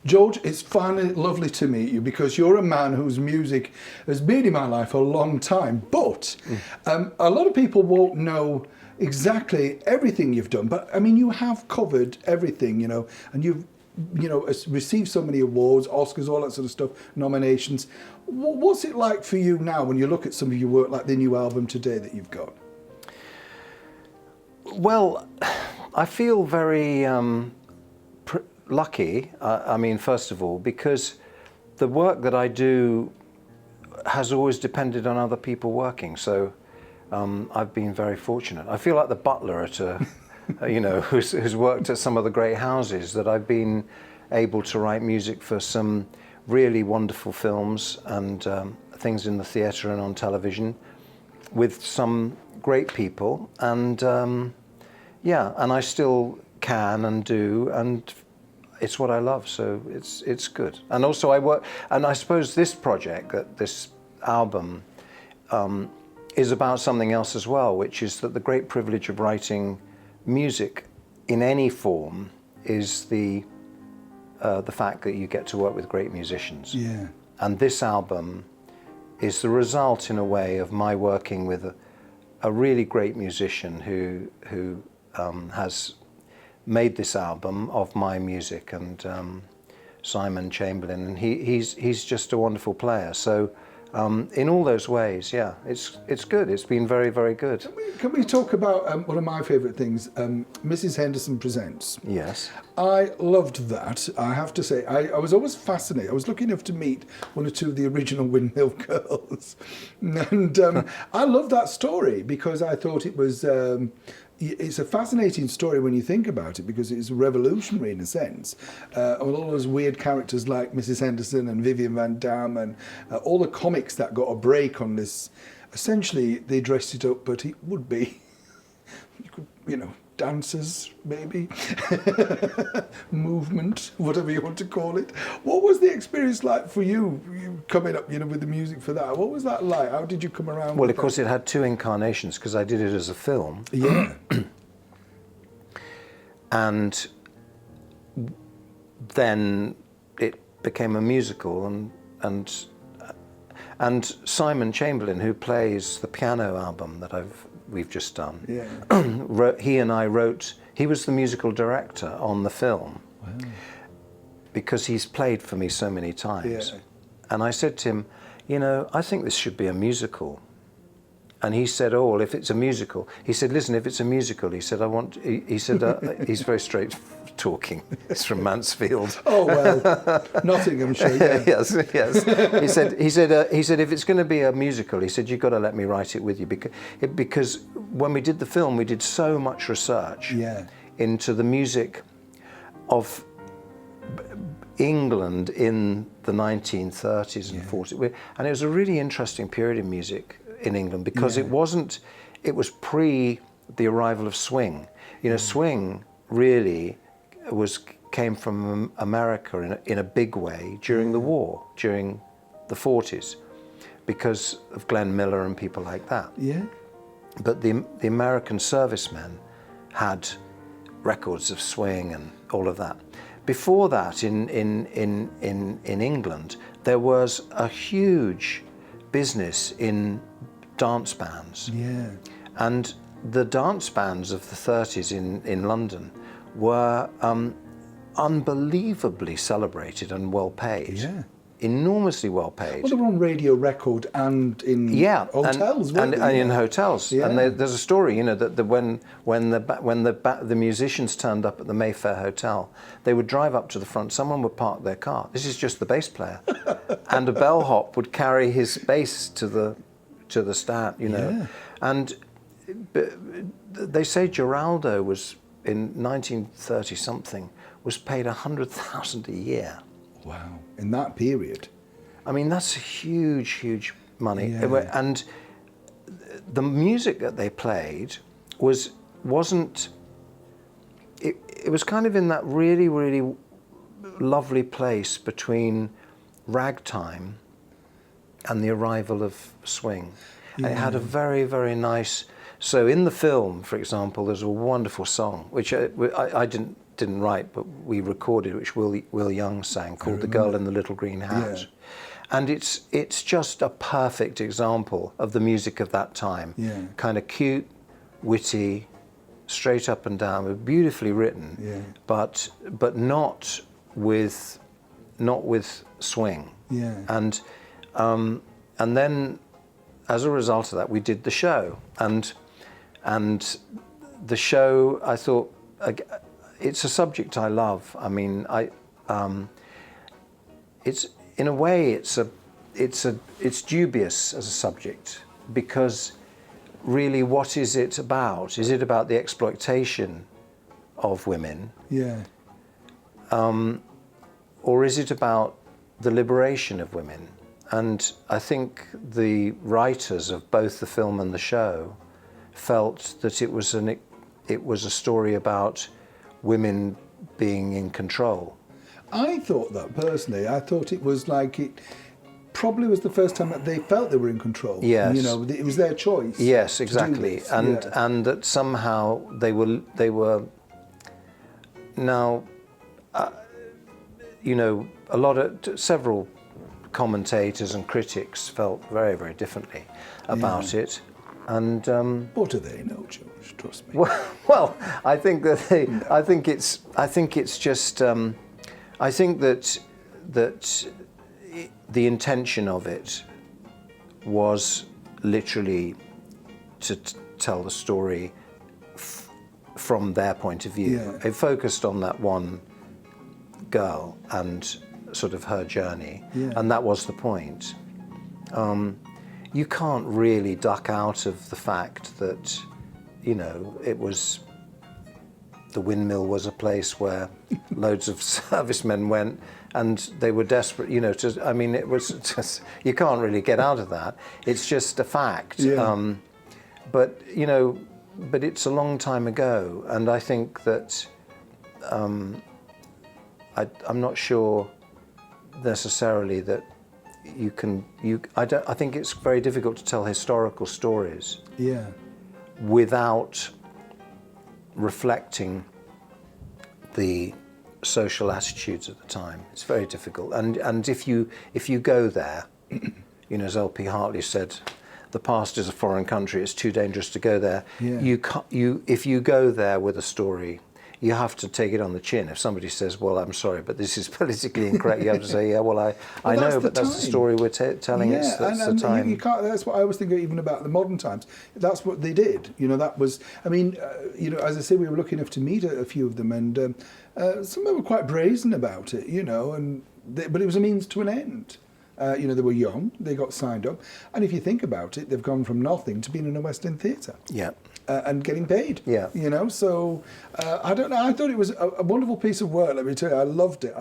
George, it's finally lovely to meet you because you're a man whose music has been in my life a long time, but a lot of people won't know exactly everything you've done, but I mean, you have covered everything, you know, and you've, you know, received so many awards, Oscars, all that sort of stuff, nominations. What's it like for you now when you look at some of your work, like the new album today that you've got? Well, I feel very lucky, I mean, first of all, because the work that I do has always depended on other people working. So I've been very fortunate. I feel like the butler at a, you know, who's worked at some of the great houses, that I've been able to write music for some really wonderful films and things in the theatre and on television with some great people. And yeah, and I still can and do, and it's what I love, so it's good. And also I work, and I suppose this project, this album, is about something else as well, which is that the great privilege of writing music in any form is the fact that you get to work with great musicians. Yeah. And this album is the result, in a way, of my working with a really great musician who has made this album of my music, and Simon Chamberlain, and he's just a wonderful player. So in all those ways, yeah, it's good. It's been very, very good. Can we talk about one of my favourite things, Mrs. Henderson Presents? Yes. I loved that, I have to say. I was always fascinated. I was lucky enough to meet one or two of the original Windmill Girls. And I love that story because I thought it was... it's a fascinating story when you think about it, because it's revolutionary in a sense. All those weird characters like Mrs. Henderson and Vivian Van Damme and all the comics that got a break on this. Essentially, they dressed it up, but it would be, you know, dancers, maybe, movement, whatever you want to call it. What was the experience like for you coming up, you know, with the music for that? What was that like? How did you come around? Well, of course, it had two incarnations because I did it as a film. Yeah. And then it became a musical, and Simon Chamberlain, who plays the piano album that we've just done, yeah. he and I wrote. He was the musical director on the film. Wow. Because he's played for me so many times. Yeah. And I said to him, you know, I think this should be a musical. And he said, oh, well, if it's a musical, he said, listen, if it's a musical, he said, he said, he's very straight talking. He's from Mansfield. Oh, well, Nottinghamshire, yeah. Yes, yes. He said, if it's going to be a musical, he said, you've got to let me write it with you. Because when we did the film, we did so much research into the music of England in the 1930s and 40s. And it was a really interesting period in music in England, because it was pre the arrival of swing. You know, swing really came from America in a big way during the war, during the 40s, because of Glenn Miller and people like that. Yeah. But the American servicemen had records of swing and all of that. Before that, in England, there was a huge business in dance bands. Yeah. And the dance bands of the 30s in London were unbelievably celebrated and well paid. Yeah. Enormously well paid. Well, they were on Radio Record and in hotels, and in hotels. Yeah. And there's a story, you know, that when the musicians turned up at the Mayfair Hotel, they would drive up to the front. Someone would park their car. This is just the bass player, and a bellhop would carry his bass to the stand, you know. Yeah. And they say Geraldo was in 1930 something was paid $100,000 a year. Wow, in that period. I mean, that's huge, huge money. Yeah. And the music that they played wasn't. It was kind of in that really, really lovely place between ragtime and the arrival of swing. And it had a very, very nice... So in the film, for example, there's a wonderful song, which I didn't write, but we recorded, which Will Young sang, called "The Girl in the Little Green Hat." Yeah. And it's just a perfect example of the music of that time. Yeah. Kind of cute, witty, straight up and down, beautifully written, Yeah. but not with swing. Yeah. And then as a result of that, we did the show, and the show, I thought, it's a subject I love. I mean, it's in a way it's dubious as a subject, because really, what is it about? Is it about the exploitation of women? Yeah. Or is it about the liberation of women? And I think the writers of both the film and the show felt that it was a story about women being in control. I thought that personally. I thought it was like it probably was the first time that they felt they were in control. Yes. You know, it was their choice. Yes, to do exactly. this. And Yeah. and that somehow they were now, you know, several commentators and critics felt very, very differently about it. And What do they know, George? Trust me. well, I think that I think it's just I think that the intention of it was literally to tell the story from their point of view. Yeah. It focused on that one girl and sort of her journey, and that was the point. You can't really duck out of the fact that, you know, the windmill was a place where loads of servicemen went, and they were desperate, you know, it was just, you can't really get out of that. It's just a fact. Yeah. But, you know, but it's a long time ago, and I think that I'm not sure necessarily that I think it's very difficult to tell historical stories without reflecting the social attitudes at the time. It's very difficult, and if you go there, you know, as L.P. Hartley said, the past is a foreign country. It's too dangerous to go there. Yeah. If you go there with a story, you have to take it on the chin. If somebody says, "Well, I'm sorry, but this is politically incorrect," you have to say, "Yeah, well, I know, but that's the story we're telling." Yeah, That's the and time. you can't. That's what I was thinking, even about the modern times. That's what they did. You know, that was. I mean, you know, as I say, we were lucky enough to meet a few of them, and some of them were quite brazen about it. You know, but it was a means to an end. You know, they were young, they got signed up, and if you think about it, they've gone from nothing to being in a West End theatre. Yeah. And getting paid. Yeah. You know, so I don't know. I thought it was a wonderful piece of work. Let me tell you, I loved it.